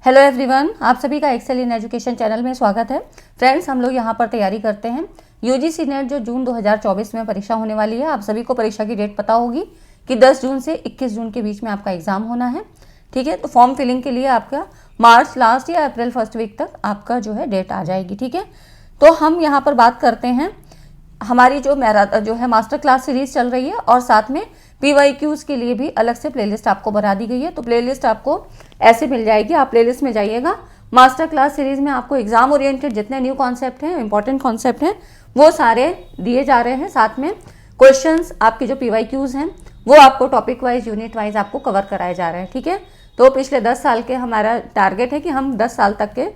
Hello everyone, आप सभी का एक्सेल इन एजुकेशन चैनल में स्वागत है। फ्रेंड्स, हम लोग यहाँ पर तैयारी करते हैं यूजीसी नेट जो जून 2024 में परीक्षा होने वाली है। आप सभी को परीक्षा की डेट पता होगी कि 10 जून से 21 जून के बीच में आपका एग्जाम होना है। ठीक है, तो फॉर्म फिलिंग के लिए आपका मार्च लास्ट या अप्रैल फर्स्ट वीक तक आपका जो है डेट आ जाएगी। ठीक है, तो हम यहाँ पर बात करते हैं हमारी जो है मास्टर क्लास सीरीज चल रही है और साथ में PYQs के लिए भी अलग से प्लेलिस्ट आपको बना दी गई है। तो प्लेलिस्ट आपको ऐसे मिल जाएगी, आप प्लेलिस्ट में जाइएगा। मास्टर क्लास सीरीज में आपको एग्जाम ओरिएंटेड जितने न्यू कॉन्सेप्ट हैं, इंपॉर्टेंट कॉन्सेप्ट हैं, वो सारे दिए जा रहे हैं। साथ में क्वेश्चंस आपके जो PYQs हैं वो आपको टॉपिक वाइज, यूनिट वाइज आपको कवर कराए जा रहे हैं। ठीक है, तो पिछले 10 साल के हमारा टारगेट है कि हम 10 साल तक के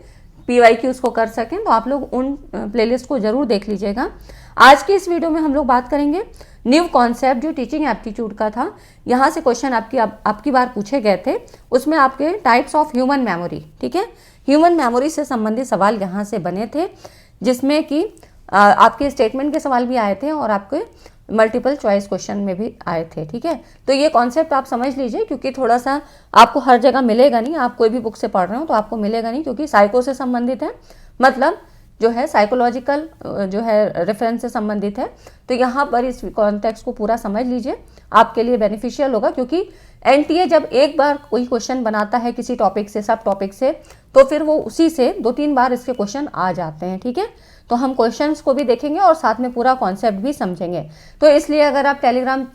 PYQs को कर सकें, तो आप लोग उन प्लेलिस्ट को जरूर देख लीजिएगा। आज की इस वीडियो में हम लोग बात करेंगे न्यू कॉन्सेप्ट जो टीचिंग एप्टीट्यूड का था। यहाँ से क्वेश्चन आपकी बार पूछे गए थे, उसमें आपके टाइप्स ऑफ ह्यूमन मेमोरी, ठीक है, ह्यूमन मेमोरी से संबंधित सवाल यहाँ से बने थे, जिसमें कि आपके स्टेटमेंट के सवाल भी आए थे और आपके मल्टीपल चॉइस क्वेश्चन में भी आए थे। ठीक है, तो ये कॉन्सेप्ट आप समझ लीजिए, क्योंकि थोड़ा सा आपको हर जगह मिलेगा नहीं। आप कोई भी बुक से पढ़ रहे हो तो आपको मिलेगा नहीं, क्योंकि साइको से संबंधित है, मतलब जो है साइकोलॉजिकल जो है रेफरेंस से संबंधित है। तो यहाँ पर इस कॉन्टेक्स्ट को पूरा समझ लीजिए, आपके लिए बेनिफिशियल होगा। क्योंकि NTA जब एक बार कोई क्वेश्चन बनाता है किसी टॉपिक से, सब टॉपिक से, तो फिर वो उसी से 2-3 बार इसके क्वेश्चन आ जाते हैं। ठीक है, तो हम क्वेश्चंस को भी देखेंगे और साथ में पूरा कॉन्सेप्ट भी समझेंगे। तो इसलिए अगर आप टेलीग्राम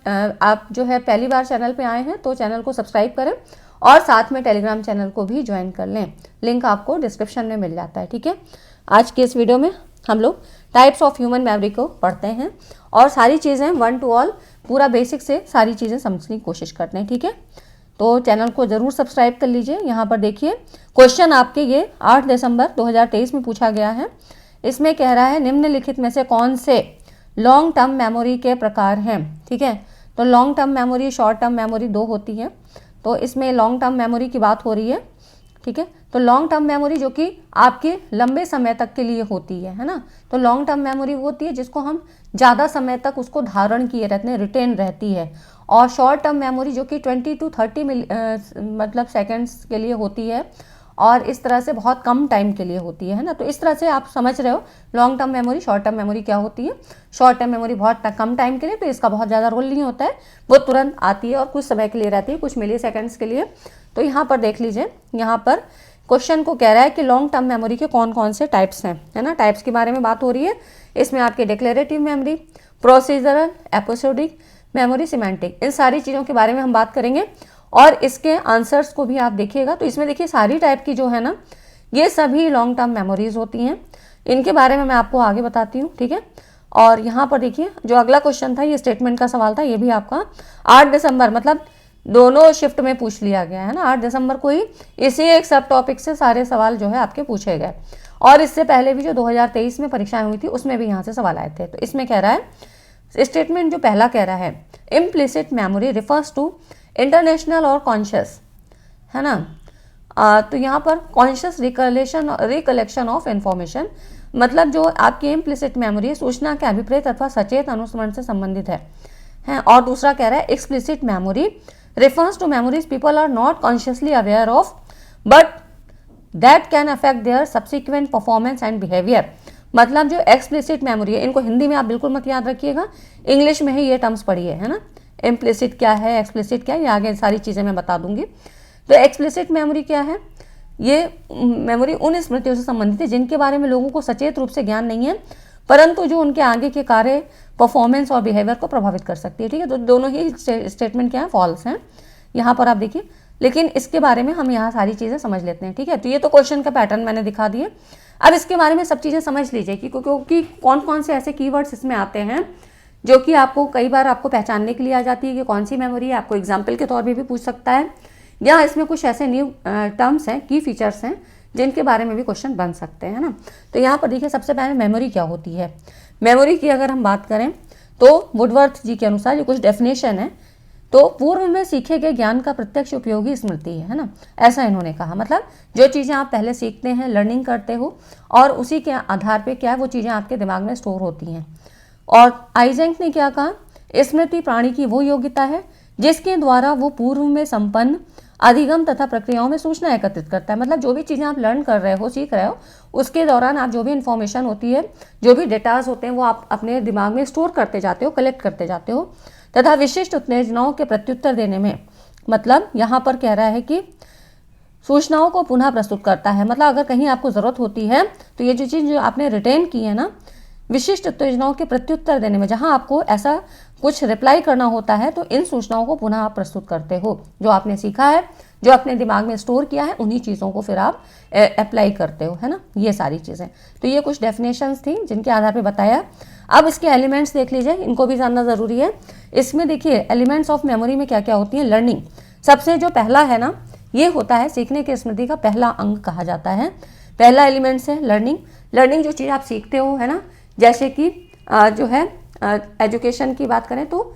आप जो है पहली बार चैनल पे आए हैं तो चैनल को सब्सक्राइब करें और साथ में टेलीग्राम चैनल को भी ज्वाइन कर लें। लिंक आपको डिस्क्रिप्शन में मिल जाता है। ठीक है, आज के इस वीडियो में हम लोग टाइप्स ऑफ ह्यूमन मेमोरी को पढ़ते हैं और सारी चीज़ें 1 to all पूरा बेसिक से सारी चीज़ें समझने की कोशिश करते हैं। ठीक है, तो चैनल को ज़रूर सब्सक्राइब कर लीजिए। यहाँ पर देखिए क्वेश्चन आपके ये 8 दिसंबर 2023 में पूछा गया है। इसमें कह रहा है निम्नलिखित में से कौन से लॉन्ग टर्म मेमोरी के प्रकार हैं। ठीक है, तो long term memory, short term memory 2 होती है। तो इसमें लॉन्ग टर्म मेमोरी की बात हो रही है। ठीक है, तो लॉन्ग टर्म मेमोरी जो कि आपके लंबे समय तक के लिए होती है ना। तो लॉन्ग टर्म मेमोरी वो होती है जिसको हम ज़्यादा समय तक उसको धारण किए रहते हैं, रिटेन रहती है। और शॉर्ट टर्म मेमोरी जो कि 20 to 30 मतलब सेकेंड्स के लिए होती है और इस तरह से बहुत कम टाइम के लिए होती है ना। तो इस तरह से आप समझ रहे हो long term memory, short term memory क्या होती है। शॉर्ट टर्म मेमोरी बहुत कम टाइम के लिए, तो इसका बहुत ज़्यादा रोल नहीं होता है, वो तुरंत आती है और कुछ समय के लिए रहती है, कुछ मिली सेकेंड्स के लिए। तो यहाँ पर देख लीजिए, यहाँ पर क्वेश्चन को कह रहा है कि लॉन्ग टर्म मेमोरी के कौन कौन से टाइप्स हैं, है ना। टाइप्स के बारे में बात हो रही है। इसमें आपके declarative memory, procedural, episodic memory, semantic, इन सारी चीज़ों के बारे में हम बात करेंगे और इसके आंसर्स को भी आप देखिएगा। तो इसमें देखिए सारी टाइप की जो है ना, ये सभी लॉन्ग टर्म मेमोरीज होती हैं। इनके बारे में मैं आपको आगे बताती हूँ। ठीक है, और यहाँ पर देखिए जो अगला क्वेश्चन था, ये स्टेटमेंट का सवाल था, ये भी आपका 8 दिसंबर मतलब दोनों शिफ्ट में पूछ लिया गया है ना। 8 दिसंबर को ही इसी एक सब टॉपिक से सारे सवाल जो है आपके पूछे गए। और इससे पहले भी जो 2023 में परीक्षाएं हुई थी उसमें भी यहाँ से सवाल आए थे। तो इसमें कह रहा है, स्टेटमेंट जो पहला कह रहा है, implicit memory refers to international और कॉन्शियस, है ना। तो यहाँ पर कॉन्शियस रिकलेक्शन ऑफ इंफॉर्मेशन, मतलब जो आपकी इम्प्लिसिट मेमोरी है, सूचना के अभिप्रेत अथवा सचेत अनुस्मरण से संबंधित है। और दूसरा कह रहा है, explicit memory refers to memories people are not consciously aware of but that can affect their subsequent performance and behavior। मतलब जो एक्सप्लिसिट मेमोरी है, इनको हिंदी में आप बिल्कुल मत याद रखिएगा, इंग्लिश में ही ये टर्म्स पढ़िए, है ना। इम्प्लिसिट क्या है, एक्सप्लिसिट क्या है, ये आगे सारी चीज़ें मैं बता दूंगी। तो एक्सप्लिसिट मेमोरी क्या है, ये मेमोरी उन स्मृतियों से संबंधित है जिनके बारे में लोगों को सचेत रूप से ज्ञान नहीं है, परंतु जो उनके आगे के कार्य, परफॉर्मेंस और बिहेवियर को प्रभावित कर सकती है। ठीक है, तो दोनों ही स्टेटमेंट क्या है, फॉल्स हैं यहाँ पर आप देखिए। लेकिन इसके बारे में हम यहाँ सारी चीज़ें समझ लेते हैं। ठीक है, तो ये तो क्वेश्चन का पैटर्न मैंने दिखा दिया। अब इसके बारे में सब चीज़ें समझ लीजिए कि क्योंकि कौन कौन से ऐसे कीवर्ड्स इसमें आते हैं जो कि आपको कई बार आपको पहचानने के लिए आ जाती है कि कौन सी मेमोरी है। आपको एग्जाम्पल के तौर पर भी पूछ सकता है, या इसमें कुछ ऐसे न्यू टर्म्स हैं, की फीचर्स हैं, जिनके बारे में भी क्वेश्चन बन सकते हैं ना। तो यहाँ पर देखिए सबसे पहले मेमोरी क्या होती है। मेमोरी की अगर हम बात करें तो वुडवर्थ जी के अनुसार ये कुछ डेफिनेशन है। तो पूर्व में सीखे गए ज्ञान का प्रत्यक्ष उपयोगी स्मृति है ना, ऐसा इन्होंने कहा। मतलब जो चीज़ें आप पहले सीखते हैं, लर्निंग करते हो और उसी के आधार पे क्या है वो चीज़ें आपके दिमाग में स्टोर होती हैं। और आइजेंक ने क्या कहा, स्मृति प्राणी की वो योग्यता है जिसके द्वारा वो पूर्व में संपन्न अधिगम तथा प्रक्रियाओं में सूचना एकत्रित करता है। मतलब जो भी चीज़ें आप लर्न कर रहे हो, सीख रहे हो, उसके दौरान आप जो भी इन्फॉर्मेशन होती है, जो भी डेटाज होते हैं, वो आप अपने दिमाग में स्टोर करते जाते हो, कलेक्ट करते जाते हो। तथा विशिष्ट उत्तेजनाओं के प्रत्युत्तर देने में, मतलब यहाँ पर कह रहा है कि सूचनाओं को पुनः प्रस्तुत करता है। मतलब अगर कहीं आपको ज़रूरत होती है तो ये जो चीज़ जो आपने रिटेन की है ना, विशिष्ट उत्तेजनाओं के प्रत्युत्तर देने में, जहां आपको ऐसा कुछ रिप्लाई करना होता है, तो इन सूचनाओं को पुनः आप प्रस्तुत करते हो। जो आपने सीखा है, जो अपने दिमाग में स्टोर किया है, उन्हीं चीज़ों को फिर आप अप्लाई करते हो, है ना, ये सारी चीज़ें। तो ये कुछ डेफिनेशंस थी जिनके आधार पर बताया। अब इसके एलिमेंट्स देख लीजिए, इनको भी जानना ज़रूरी है। इसमें देखिए एलिमेंट्स ऑफ मेमोरी में क्या क्या होती है। लर्निंग, सबसे जो पहला है ना, ये होता है सीखने की स्मृति का पहला अंग कहा जाता है। पहला एलिमेंट्स है लर्निंग। लर्निंग जो चीज़ आप सीखते हो, है ना, जैसे कि जो है एजुकेशन की बात करें तो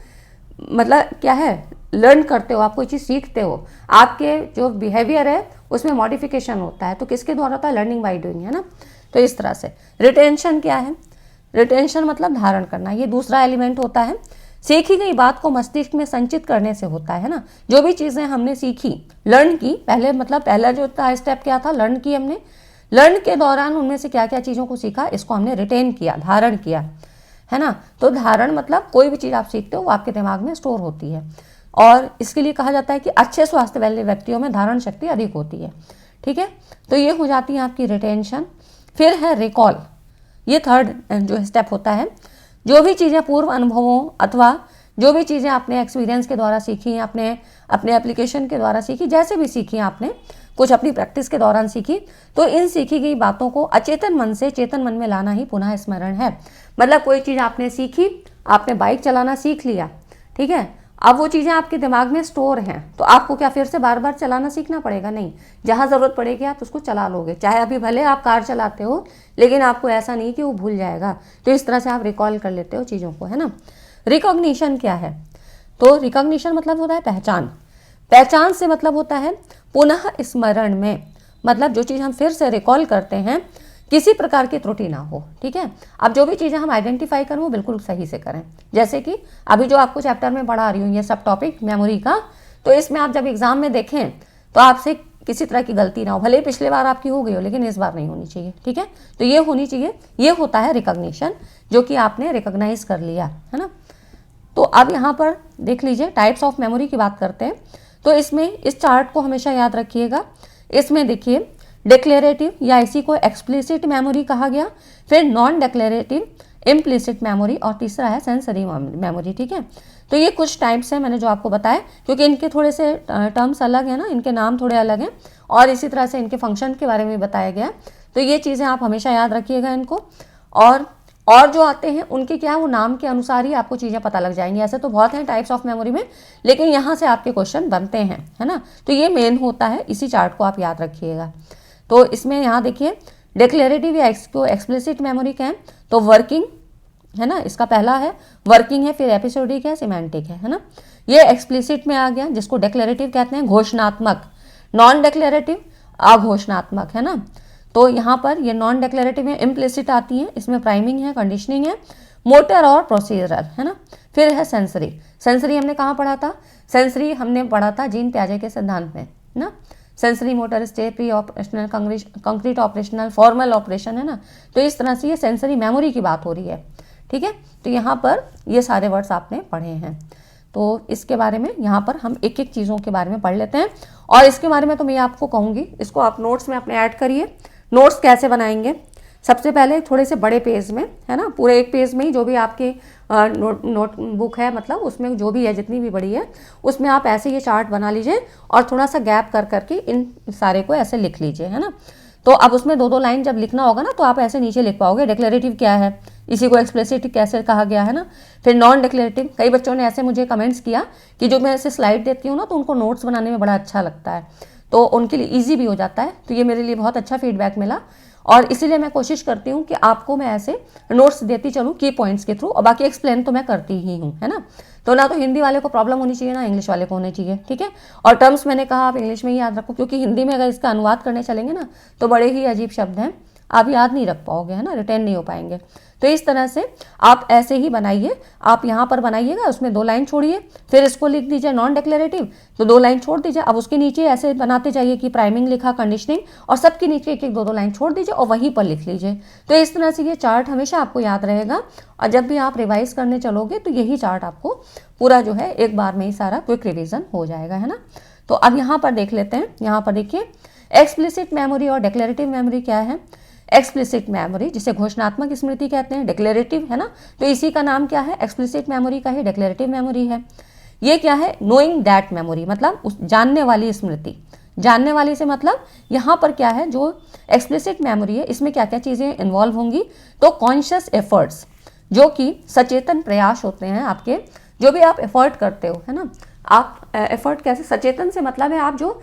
मतलब क्या है, लर्न करते हो, आप कोई चीज़ सीखते हो, आपके जो बिहेवियर है उसमें मॉडिफिकेशन होता है, तो किसके द्वारा होता है, लर्निंग बाय डूइंग, है ना। तो इस तरह से रिटेंशन क्या है, रिटेंशन मतलब धारण करना, ये दूसरा एलिमेंट होता है। सीखी गई बात को मस्तिष्क में संचित करने से होता है ना। जो भी चीज़ें हमने सीखी, लर्न की, पहले मतलब पहला जो था स्टेप क्या था, लर्न की हमने, लर्न के दौरान उनमें से क्या क्या चीज़ों को सीखा, इसको हमने रिटेन किया, धारण किया, है ना। तो धारण मतलब कोई भी चीज़ आप सीखते हो वो आपके दिमाग में स्टोर होती है, और इसके लिए कहा जाता है कि अच्छे स्वास्थ्य वाले व्यक्तियों में धारण शक्ति अधिक होती है। ठीक है, तो ये हो जाती है आपकी रिटेंशन। फिर है रिकॉल, ये थर्ड जो स्टेप होता है। जो भी चीज़ें पूर्व अनुभवों अथवा जो भी चीज़ें आपने एक्सपीरियंस के द्वारा सीखी, आपने अपने एप्लीकेशन के द्वारा सीखी, जैसे भी सीखी आपने, कुछ अपनी प्रैक्टिस के दौरान सीखी, तो इन सीखी गई बातों को अचेतन मन से चेतन मन में लाना ही पुनः स्मरण है। मतलब कोई चीज़ आपने सीखी, आपने बाइक चलाना सीख लिया, ठीक है, अब वो चीज़ें आपके दिमाग में स्टोर हैं, तो आपको क्या फिर से बार बार चलाना सीखना पड़ेगा, नहीं, जहाँ ज़रूरत पड़ेगी आप उसको चला लोगे। चाहे अभी भले आप कार चलाते हो, लेकिन आपको ऐसा नहीं कि वो भूल जाएगा, तो इस तरह से आप रिकॉल कर लेते हो चीज़ों को, है ना। रिकॉग्निशन क्या है, तो रिकॉग्निशन मतलब होता है पहचान। पहचान से मतलब होता है पुनः स्मरण में, मतलब जो चीज़ हम फिर से रिकॉल करते हैं किसी प्रकार की त्रुटि ना हो। ठीक है, अब जो भी चीज़ें हम आइडेंटिफाई करें वो बिल्कुल सही से करें। जैसे कि अभी जो आपको चैप्टर में पढ़ा रही हूँ, ये सब टॉपिक मेमोरी का, तो इसमें आप जब एग्जाम में देखें तो आपसे किसी तरह की गलती ना हो, भले पिछले बार आपकी हो गई हो, लेकिन इस बार नहीं होनी चाहिए। ठीक है, तो ये होनी चाहिए, ये होता है रिकॉग्निशन, जो कि आपने रिकॉग्नाइज कर लिया, है ना। तो अब यहाँ पर देख लीजिए, टाइप्स ऑफ मेमोरी की बात करते हैं। तो इसमें इस चार्ट को हमेशा याद रखिएगा। इसमें देखिए डिक्लेरेटिव या इसी को एक्सप्लिसिट मेमोरी कहा गया, फिर नॉन डिक्लेरेटिव, इम्प्लिसिट मेमोरी, और तीसरा है सेंसरी मेमोरी। ठीक है, तो ये कुछ टाइप्स हैं मैंने जो आपको बताया, क्योंकि इनके थोड़े से टर्म्स अलग हैं ना, इनके नाम थोड़े अलग हैं, और इसी तरह से इनके फंक्शन के बारे में बताया गया। तो ये चीज़ें आप हमेशा याद रखिएगा इनको, और जो आते हैं उनके क्या है, वो नाम के अनुसार ही आपको चीज़ें पता लग जाएंगी। ऐसे तो बहुत हैं टाइप्स ऑफ मेमोरी में, लेकिन यहाँ से आपके क्वेश्चन बनते हैं, है ना। तो ये मेन होता है, इसी चार्ट को आप याद रखिएगा। तो इसमें यहाँ देखिए डिक्लेरेटिव या इसको एक्सप्लिसिट मेमोरी क्या है, तो वर्किंग, है ना, इसका पहला है वर्किंग है, फिर एपिसोडिक है, सिमेंटिक है ना। ये एक्सप्लिसिट में आ गया, जिसको डिक्लेरेटिव कहते हैं, घोषणात्मक। नॉन डिक्लेरेटिव अघोषणात्मक, है ना। तो यहाँ पर ये नॉन डिक्लेरेटिव है, इम्प्लिसिट आती है, इसमें प्राइमिंग है, कंडीशनिंग है, मोटर और प्रोसीजरल, है ना। फिर है सेंसरी। सेंसरी हमने कहाँ पढ़ा था, सेंसरी हमने पढ़ा था जीन प्याजे के सिद्धांत में ना। Sensory motor state, pre operational, concrete operational, formal operation, है ना। तो इस तरह से ये सेंसरी मेमोरी की बात हो रही है। ठीक है, तो यहाँ पर ये सारे वर्ड्स आपने पढ़े हैं, तो इसके बारे में यहाँ पर हम एक एक चीज़ों के बारे में पढ़ लेते हैं। और इसके बारे में तो मैं आपको कहूँगी, इसको आप नोट्स में अपने ऐड करिए। नोट्स कैसे बनाएंगे, सबसे पहले थोड़े से बड़े पेज में, है ना, पूरे एक पेज में ही जो भी आपके नोटबुक है, मतलब उसमें जो भी है, जितनी भी बड़ी है, उसमें आप ऐसे ये चार्ट बना लीजिए और थोड़ा सा गैप कर करके इन सारे को ऐसे लिख लीजिए, है ना। तो अब उसमें दो दो लाइन जब लिखना होगा ना, तो आप ऐसे नीचे लिख पाओगे डिक्लेरेटिव क्या है, इसी को एक्सप्लिसिट कैसे कहा गया, है ना। फिर नॉन डिक्लेरेटिव, कई बच्चों ने ऐसे मुझे कमेंट्स किया कि जो मैं ऐसे स्लाइड देती हूँ ना, तो उनको नोट्स बनाने में बड़ा अच्छा लगता है, तो उनके लिए ईजी भी हो जाता है। तो ये मेरे लिए बहुत अच्छा फीडबैक मिला, और इसीलिए मैं कोशिश करती हूँ कि आपको मैं ऐसे नोट्स देती चलूँ की पॉइंट्स के थ्रू, और बाकी एक्सप्लेन तो मैं करती ही हूँ, है ना। तो ना तो हिंदी वाले को प्रॉब्लम होनी चाहिए, ना इंग्लिश वाले को होनी चाहिए। ठीक है, और टर्म्स मैंने कहा आप इंग्लिश में ही याद रखो, क्योंकि हिंदी में अगर इसका अनुवाद करने चलेंगे ना, तो बड़े ही अजीब शब्द हैं, आप याद नहीं रख पाओगे, है ना, रिटेन नहीं हो पाएंगे। तो इस तरह से आप ऐसे ही बनाइए, आप यहाँ पर बनाइएगा, उसमें 2 लाइन छोड़िए, फिर इसको लिख दीजिए नॉन डिक्लेरेटिव, तो 2 लाइन छोड़ दीजिए। अब उसके नीचे ऐसे बनाते जाइए कि प्राइमिंग लिखा, कंडीशनिंग, और सबके नीचे 1-1 2-2 लाइन छोड़ दीजिए और वहीं पर लिख लीजिए। तो इस तरह से ये चार्ट हमेशा आपको याद रहेगा और जब भी आप रिवाइज करने चलोगे तो यही चार्ट आपको पूरा जो है एक बार में ही सारा क्विक रिविजन हो जाएगा, है ना। तो अब यहाँ पर देख लेते हैं, यहाँ पर देखिए एक्सप्लिसिट मेमोरी और डिक्लेरेटिव मेमोरी क्या है। एक्सप्लिसिट मेमोरी जिसे घोषणात्मक स्मृति कहते हैं, डिक्लेरेटिव है ना, तो इसी का नाम क्या है, एक्सप्लिसिट मेमोरी का ही डिक्लेरेटिव मेमोरी है। ये क्या है, नोइंग दैट मेमोरी, मतलब उस जानने वाली स्मृति। जानने वाली से मतलब यहाँ पर क्या है, जो एक्सप्लिसिट मेमोरी है इसमें क्या क्या चीज़ें इन्वॉल्व होंगी, तो कॉन्शियस एफर्ट्स, जो कि सचेतन प्रयास होते हैं आपके, जो भी आप एफर्ट करते हो, है ना। आप एफर्ट कैसे, सचेतन से मतलब है आप जो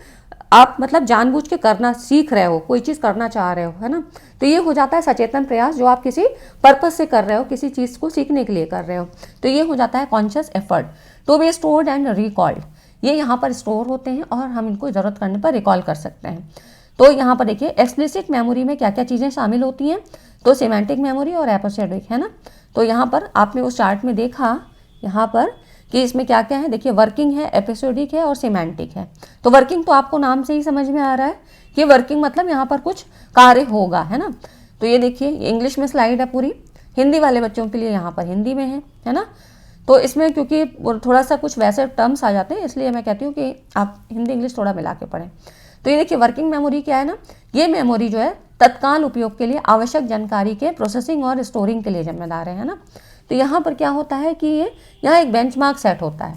आप मतलब जानबूझ के करना सीख रहे हो, कोई चीज़ करना चाह रहे हो, है ना, तो ये हो जाता है सचेतन प्रयास, जो आप किसी पर्पस से कर रहे हो, किसी चीज़ को सीखने के लिए कर रहे हो, तो ये हो जाता है conscious effort. To be stored and recalled, ये यहाँ पर स्टोर होते हैं और हम इनको ज़रूरत करने पर रिकॉल कर सकते हैं। तो यहाँ पर देखिए एक्सप्लिसिट मेमोरी में क्या क्या चीज़ें शामिल होती हैं, तो सिमेंटिक मेमोरी और एपिसोडिक, है ना। तो यहाँ पर आपने उस चार्ट में देखा यहाँ पर कि इसमें क्या क्या है, देखिए वर्किंग है, एपिसोडिक है और सिमेंटिक है। तो वर्किंग तो आपको नाम से ही समझ में आ रहा है कि वर्किंग मतलब यहाँ पर कुछ कार्य होगा, है ना। तो ये देखिए इंग्लिश में स्लाइड है पूरी, हिंदी वाले बच्चों के लिए यहाँ पर हिंदी में है ना। तो इसमें क्योंकि थोड़ा सा कुछ वैसे टर्म्स आ जाते हैं, इसलिए मैं कहती हूँ कि आप हिंदी इंग्लिश थोड़ा मिला के पढ़ें। तो ये देखिए वर्किंग मेमोरी क्या है ना, ये मेमोरी जो है तत्काल उपयोग के लिए आवश्यक जानकारी के प्रोसेसिंग और स्टोरिंग के लिए जिम्मेदार है ना। तो यहाँ पर क्या होता है कि ये यहाँ एक बेंचमार्क सेट होता है।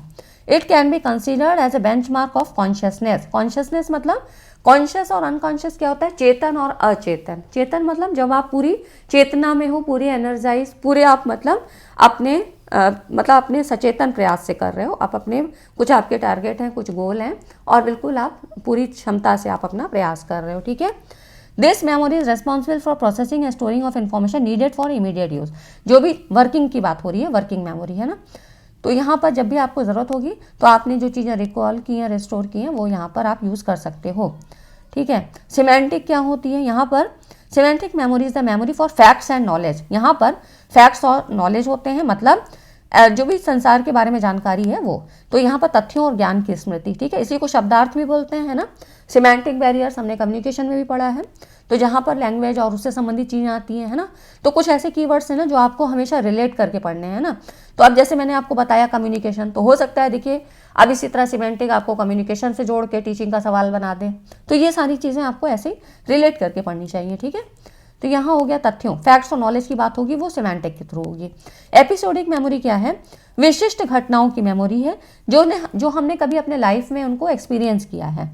It can be considered as a benchmark of consciousness. Consciousness मतलब कॉन्शियस और अनकॉन्शियस क्या होता है, चेतन और अचेतन। चेतन मतलब जब आप पूरी चेतना में हो, पूरी एनर्जाइज, पूरे आप मतलब अपने सचेतन प्रयास से कर रहे हो, आप अपने कुछ आपके टारगेट हैं, कुछ गोल हैं और बिल्कुल आप पूरी क्षमता से आप अपना प्रयास कर रहे हो, ठीक है। This memory is responsible for processing and storing of information needed for immediate use. जो भी वर्किंग की बात हो रही है, वर्किंग मेमोरी है ना। तो यहाँ पर जब भी आपको ज़रूरत होगी तो आपने जो चीज़ें रिकॉल की हैं, रिस्टोर की हैं, वो यहाँ पर आप यूज़ कर सकते हो, ठीक है। सिमेंटिक क्या होती है, यहाँ पर semantic memory is the memory for facts and knowledge. यहाँ पर फैक्ट्स और नॉलेज होते हैं, मतलब जो भी संसार के बारे में जानकारी है वो, तो यहाँ पर तथ्यों और ज्ञान की स्मृति, ठीक है। इसी को शब्दार्थ भी बोलते हैं, है ना। सिमेंटिक बैरियर्स हमने कम्युनिकेशन में भी पढ़ा है, तो जहाँ पर लैंग्वेज और उससे संबंधित चीज़ें आती हैं, है ना। तो कुछ ऐसे कीवर्ड्स हैं ना जो आपको हमेशा रिलेट करके पढ़ने हैं ना। तो अब जैसे मैंने आपको बताया कम्युनिकेशन, तो हो सकता है देखिए अब इसी तरह सिमेंटिक आपको कम्युनिकेशन से जोड़ के टीचिंग का सवाल बना दें। तो ये सारी चीज़ें आपको ऐसे रिलेट करके पढ़नी चाहिए, ठीक है। तो यहाँ हो गया तथ्यों, फैक्ट्स और नॉलेज की बात होगी, वो सिमेंटिक के थ्रू होगी। एपिसोडिक मेमोरी क्या है, विशिष्ट घटनाओं की मेमोरी है जो हमने कभी अपने लाइफ में उनको एक्सपीरियंस किया है।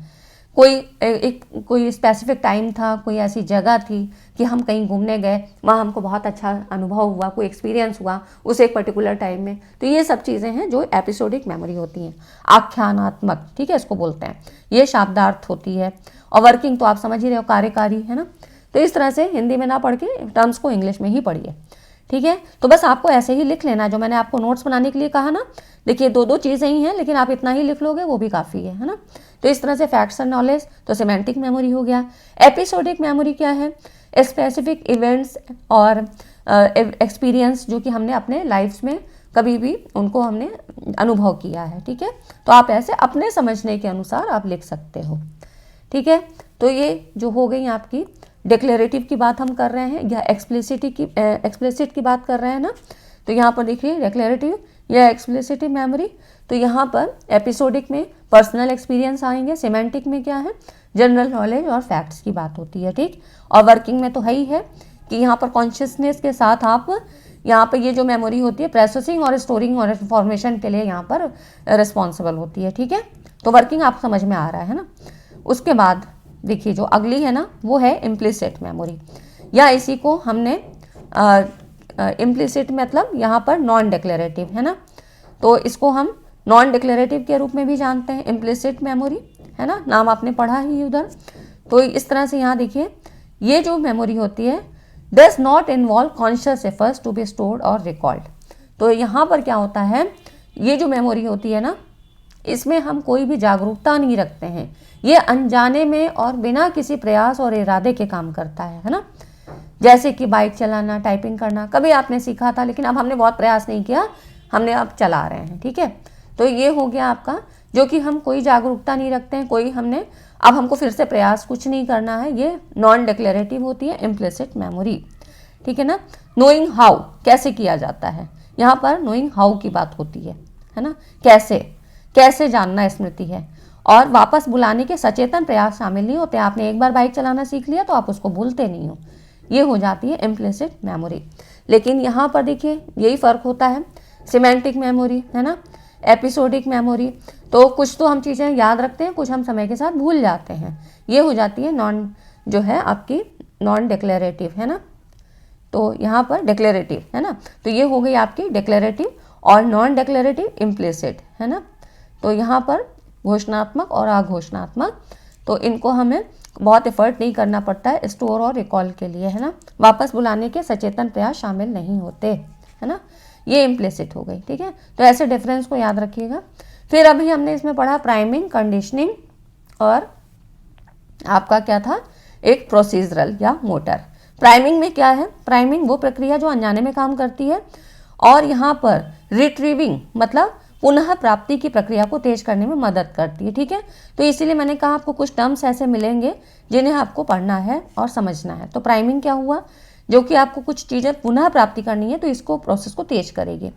कोई स्पेसिफिक टाइम था, कोई ऐसी जगह थी कि हम कहीं घूमने गए, वहाँ हमको बहुत अच्छा अनुभव हुआ, कोई एक्सपीरियंस हुआ उस एक पर्टिकुलर टाइम में। तो ये सब चीज़ें हैं जो एपिसोडिक मेमोरी होती हैं। आख्यानात्मक, ठीक है, इसको बोलते हैं, ये शब्दार्थ होती है। और वर्किंग तो आप समझ ही रहे हो, कार्यकारी, है ना। तो इस तरह से हिंदी में ना पढ़ के टर्म्स को इंग्लिश में ही पढ़िए, ठीक है। तो बस आपको ऐसे ही लिख लेना, जो मैंने आपको नोट्स बनाने के लिए कहा ना, देखिए 2-2 चीज़ें ही हैं, लेकिन आप इतना ही लिख लोगे वो भी काफ़ी है ना। तो इस तरह से फैक्ट्स एंड नॉलेज तो सिमेंटिक मेमोरी हो गया। एपिसोडिक मेमोरी क्या है, स्पेसिफिक इवेंट्स और एक्सपीरियंस जो कि हमने अपने लाइफ्स में कभी भी उनको हमने अनुभव किया है, ठीक है। तो आप ऐसे अपने समझने के अनुसार आप लिख सकते हो, ठीक है। तो ये जो हो गई आपकी डिक्लेरेटिव की बात हम कर रहे हैं या एक्सप्लिसिट की बात कर रहे हैं ना। तो यहाँ पर देखिए डिक्लेरेटिव या एक्सप्लिसिटिव मेमोरी, तो यहाँ पर एपिसोडिक में पर्सनल एक्सपीरियंस आएंगे, सिमेंटिक में क्या है, जनरल नॉलेज और फैक्ट्स की बात होती है, ठीक। और वर्किंग में तो है ही है कि यहाँ पर कॉन्शियसनेस के साथ आप यहाँ पर ये जो मेमोरी होती है प्रोसेसिंग और स्टोरिंग और इन्फॉर्मेशन के लिए यहाँ पर रिस्पॉन्सिबल होती है, ठीक है। तो वर्किंग आप समझ में आ रहा है ना। उसके बाद देखिए जो अगली है ना वो है इम्प्लिसिट मेमोरी, या इसी को हमने इम्प्लिसिट मतलब यहाँ पर नॉन डिक्लेरेटिव, है ना। तो इसको हम नॉन डिक्लेरेटिव के रूप में भी जानते हैं, इम्प्लिसिट मेमोरी, है ना, नाम आपने पढ़ा ही उधर। तो इस तरह से यहाँ देखिए ये जो मेमोरी होती है does not involve conscious efforts to be stored और रिकॉल्ड। तो यहाँ पर क्या होता है, ये जो मेमोरी होती है ना, इसमें हम कोई भी जागरूकता नहीं रखते हैं, ये अनजाने में और बिना किसी प्रयास और इरादे के काम करता है ना। जैसे कि बाइक चलाना, टाइपिंग करना, कभी आपने सीखा था लेकिन अब हमने बहुत प्रयास नहीं किया, हमने अब चला रहे हैं, ठीक है। तो ये हो गया आपका, जो कि हम कोई जागरूकता नहीं रखते हैं, कोई हमने अब हमको फिर से प्रयास कुछ नहीं करना है, ये नॉन डिक्लेरेटिव होती है इम्प्लिसिट मेमोरी, ठीक है ना। नोइंग हाउ, कैसे किया जाता है, यहाँ पर नोइंग हाउ की बात होती है ना, कैसे कैसे जानना स्मृति है। और वापस बुलाने के सचेतन प्रयास शामिल नहीं होते। आपने एक बार बाइक चलाना सीख लिया तो आप उसको भूलते नहीं हो, ये हो जाती है इम्प्लिसिट मेमोरी। लेकिन यहाँ पर देखिए यही फ़र्क होता है, सिमेंटिक मेमोरी है ना, एपिसोडिक मेमोरी। तो कुछ तो हम चीज़ें याद रखते हैं, कुछ हम समय के साथ भूल जाते हैं, ये हो जाती है नॉन, जो है आपकी नॉन डिक्लेरेटिव, है ना। तो यहाँ पर डिक्लेरेटिव है ना, तो ये हो गई आपकी डिक्लेरेटिव और नॉन डिक्लेरेटिव इम्प्लिसिट, है ना। तो यहाँ पर घोषणात्मक और अघोषणात्मक, तो इनको हमें बहुत एफर्ट नहीं करना पड़ता है स्टोर और रिकॉल के लिए, है ना। वापस बुलाने के सचेतन प्रयास शामिल नहीं होते, है ना। ये इम्प्लिसिट हो गई, ठीक है। तो ऐसे डिफरेंस को याद रखिएगा। फिर अभी हमने इसमें पढ़ा प्राइमिंग, कंडीशनिंग और आपका क्या था, एक प्रोसीजरल या मोटर। प्राइमिंग में क्या है, प्राइमिंग वो प्रक्रिया जो अनजाने में काम करती है, और यहाँ पर रिट्रीविंग मतलब पुनः प्राप्ति की प्रक्रिया को तेज करने में मदद करती है, ठीक है। तो इसीलिए मैंने कहा आपको कुछ टर्म्स ऐसे मिलेंगे जिन्हें आपको पढ़ना है और समझना है। तो प्राइमिंग क्या हुआ, जो कि आपको कुछ चीज़ें पुनः प्राप्ति करनी है तो इसको प्रोसेस को तेज करेगी।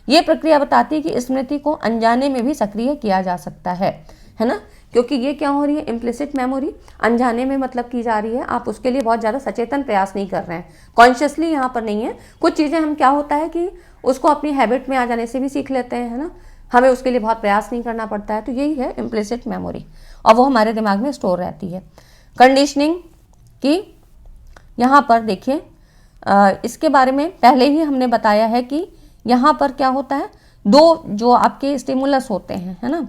ये प्रक्रिया बताती है कि स्मृति को अनजाने में भी सक्रिय किया जा सकता है ना। क्योंकि ये क्या हो रही है, इम्प्लिसिट मेमोरी अनजाने में मतलब की जा रही है, आप उसके लिए बहुत ज़्यादा सचेतन प्रयास नहीं कर रहे हैं, कॉन्शियसली यहाँ पर नहीं है। कुछ चीज़ें हम क्या होता है कि उसको अपनी हैबिट में आ जाने से भी सीख लेते हैं, है ना, हमें उसके लिए बहुत प्रयास नहीं करना पड़ता है। तो यही है इम्प्लिसिट मेमोरी, और वो हमारे दिमाग में स्टोर रहती है। कंडीशनिंग की यहाँ पर देखिए, इसके बारे में पहले ही हमने बताया है कि यहाँ पर क्या होता है, दो जो आपके स्टिमुलस होते हैं, है ना।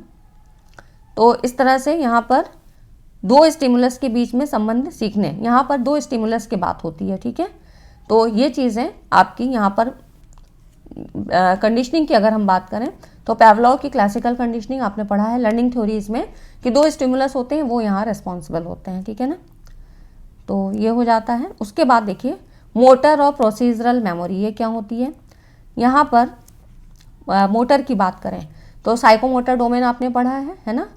तो इस तरह से यहाँ पर दो स्टिमुलस के बीच में संबंध सीखने, यहाँ पर दो स्टिमुलस की बात होती है, ठीक है। तो ये चीज़ें आपकी यहाँ पर कंडीशनिंग की अगर हम बात करें तो पैवलोव की क्लासिकल कंडीशनिंग आपने पढ़ा है लर्निंग थ्योरीज में, कि दो स्टिमुलस होते हैं वो यहाँ रिस्पॉन्सिबल होते हैं, ठीक है ना। तो ये हो जाता है। उसके बाद देखिए मोटर और प्रोसीजरल मेमोरी, ये क्या होती है, यहाँ पर मोटर की बात करें तो साइकोमोटर डोमेन आपने पढ़ा है ना।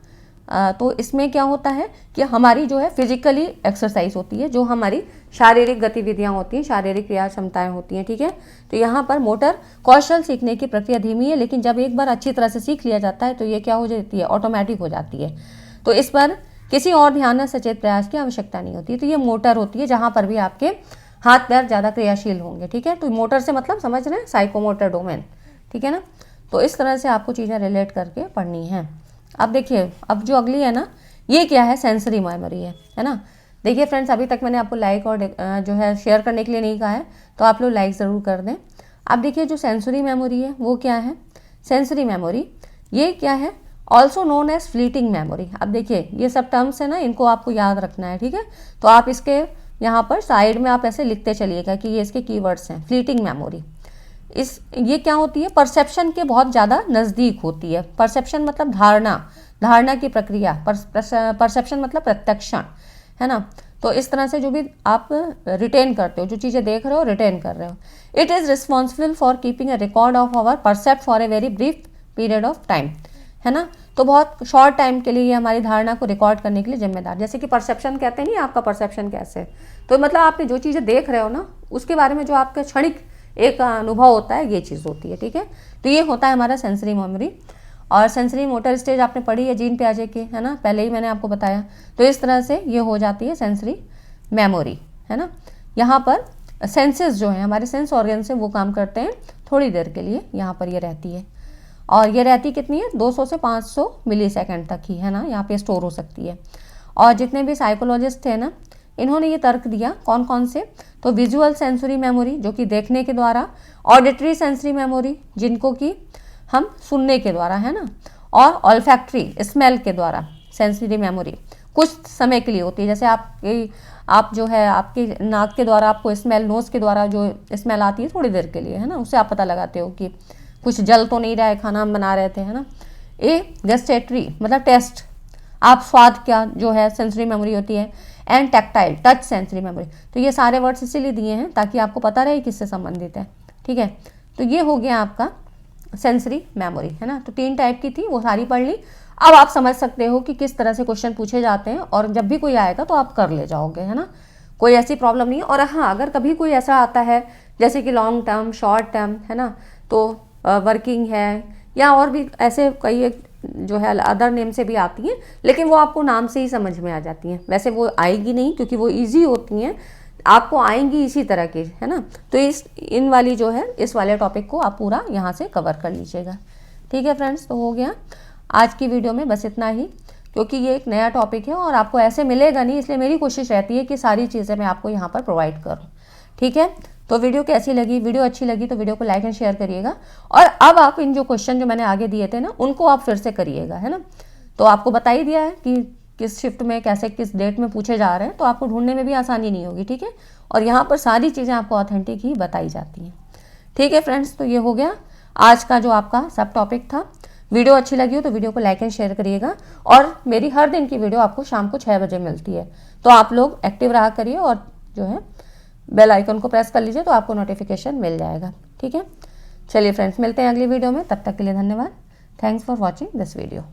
तो इसमें क्या होता है कि हमारी जो है फिजिकली एक्सरसाइज होती है, जो हमारी शारीरिक गतिविधियां होती हैं, शारीरिक क्रिया क्षमताएं होती हैं, ठीक है। तो यहाँ पर मोटर कौशल सीखने की प्रक्रिया धीमी है, लेकिन जब एक बार अच्छी तरह से सीख लिया जाता है तो ये क्या हो जाती है, ऑटोमेटिक हो जाती है। तो इस पर किसी और ध्यान या सचेत प्रयास की आवश्यकता नहीं होती। तो ये मोटर होती है जहाँ पर भी आपके हाथ पैर ज़्यादा क्रियाशील होंगे, ठीक है। तो मोटर से मतलब समझ रहे हैं साइकोमोटर डोमेन, ठीक है ना। तो इस तरह से आपको चीज़ें रिलेट करके पढ़नी है। अब देखिए, अब जो अगली है ना, ये क्या है, सेंसरी मेमोरी है ना। देखिए फ्रेंड्स, अभी तक मैंने आपको लाइक और जो है शेयर करने के लिए नहीं कहा है, तो आप लोग लाइक ज़रूर कर दें। अब देखिए जो सेंसरी मेमोरी है वो क्या है, सेंसरी मेमोरी ये क्या है, also known as fleeting memory. अब देखिए ये सब टर्म्स है ना, इनको आपको याद रखना है, ठीक है। तो आप इसके यहाँ पर साइड में आप ऐसे लिखते चलिएगा कि ये इसके कीवर्ड्स हैं। फ्लीटिंग मेमोरी, ये क्या होती है, परसेप्शन के बहुत ज़्यादा नज़दीक होती है। परसेप्शन मतलब धारणा की प्रक्रिया, परसेप्शन मतलब प्रत्यक्षण, है ना। तो इस तरह से जो भी आप रिटेन करते हो, जो चीज़ें देख रहे हो रिटेन कर रहे हो। It is responsible for keeping a record of our percept for a very brief period of time, है ना। तो बहुत शॉर्ट टाइम के लिए ये हमारी धारणा को रिकॉर्ड करने के लिए जिम्मेदार, जैसे कि परसेप्शन कहते हैं नहीं, आपका परसेप्शन कैसे, तो मतलब आपने जो चीज़ें देख रहे हो ना उसके बारे में जो आपका क्षणिक एक अनुभव होता है, ये चीज़ होती है, ठीक है। तो ये होता है हमारा सेंसरी मेमोरी। और सेंसरी मोटर स्टेज आपने पढ़ी है जीन पियाजे की, है ना, पहले ही मैंने आपको बताया। तो इस तरह से ये हो जाती है सेंसरी मेमोरी, है ना। यहाँ पर सेंसेस जो है हमारे सेंस ऑर्गन से वो काम करते हैं थोड़ी देर के लिए, यहाँ पर ये रहती है। और ये रहती कितनी है, 200 से 500 मिली सेकेंड तक ही, है ना, यहाँ पे स्टोर हो सकती है। और जितने भी साइकोलॉजिस्ट थे ना, इन्होंने ये तर्क दिया, कौन कौन से, तो विजुअल सेंसरी मेमोरी जो कि देखने के द्वारा, ऑडिटरी सेंसरी मेमोरी जिनको कि हम सुनने के द्वारा, है ना, और ऑल्फैक्टरी स्मेल के द्वारा सेंसरी मेमोरी कुछ समय के लिए होती है। जैसे आप जो है आपके नाक के द्वारा आपको स्मेल, नोज़ के द्वारा जो स्मेल आती है थोड़ी देर के लिए, है ना, उससे आप पता लगाते हो कि कुछ जल तो नहीं रहा है, खाना हम बना रहे थे, है ना। ए गस्टेटरी मतलब टेस्ट, आप स्वाद क्या जो है सेंसरी मेमोरी होती है, and tactile touch sensory memory. तो ये सारे वर्ड्स इसीलिए दिए हैं ताकि आपको पता रहे किससे संबंधित है, ठीक है। तो ये हो गया आपका सेंसरी मेमोरी, है ना। तो 3 टाइप की थी, वो सारी पढ़ ली। अब आप समझ सकते हो कि किस तरह से क्वेश्चन पूछे जाते हैं, और जब भी कोई आएगा तो आप कर ले जाओगे, है ना, कोई ऐसी प्रॉब्लम नहीं है। और हाँ, अगर कभी कोई ऐसा आता है जैसे कि लॉन्ग टर्म, शॉर्ट टर्म, है ना, तो वर्किंग है या और भी ऐसे कई जो है अदर नेम से भी आती हैं, लेकिन वो आपको नाम से ही समझ में आ जाती हैं। वैसे वो आएगी नहीं क्योंकि वो ईजी होती हैं, आपको आएंगी इसी तरह की, है ना। तो इन वाली जो है इस वाले टॉपिक को आप पूरा यहाँ से कवर कर लीजिएगा, ठीक है फ्रेंड्स। तो हो गया आज की वीडियो में बस इतना ही, क्योंकि ये एक नया टॉपिक है और आपको ऐसे मिलेगा नहीं, इसलिए मेरी कोशिश रहती है कि सारी चीज़ें मैं आपको यहाँ पर प्रोवाइड करूँ, ठीक है। तो वीडियो कैसी लगी? वीडियो अच्छी लगी तो वीडियो को लाइक एंड शेयर करिएगा। और अब आप इन जो क्वेश्चन जो मैंने आगे दिए थे ना, उनको आप फिर से करिएगा, है ना। तो आपको बता ही दिया है कि किस शिफ्ट में कैसे किस डेट में पूछे जा रहे हैं, तो आपको ढूंढने में भी आसानी नहीं होगी, ठीक है। और यहाँ पर सारी चीज़ें आपको ऑथेंटिक ही बताई जाती हैं, ठीक है फ्रेंड्स। तो ये हो गया आज का जो आपका सब टॉपिक था। वीडियो अच्छी लगी हो तो वीडियो को लाइक एंड शेयर करिएगा। और मेरी हर दिन की वीडियो आपको शाम को 6 बजे मिलती है, तो आप लोग एक्टिव रहा करिए और जो है बेल आइकन को प्रेस कर लीजिए तो आपको नोटिफिकेशन मिल जाएगा, ठीक है। चलिए फ्रेंड्स, मिलते हैं अगली वीडियो में, तब तक के लिए धन्यवाद। Thanks for watching this video.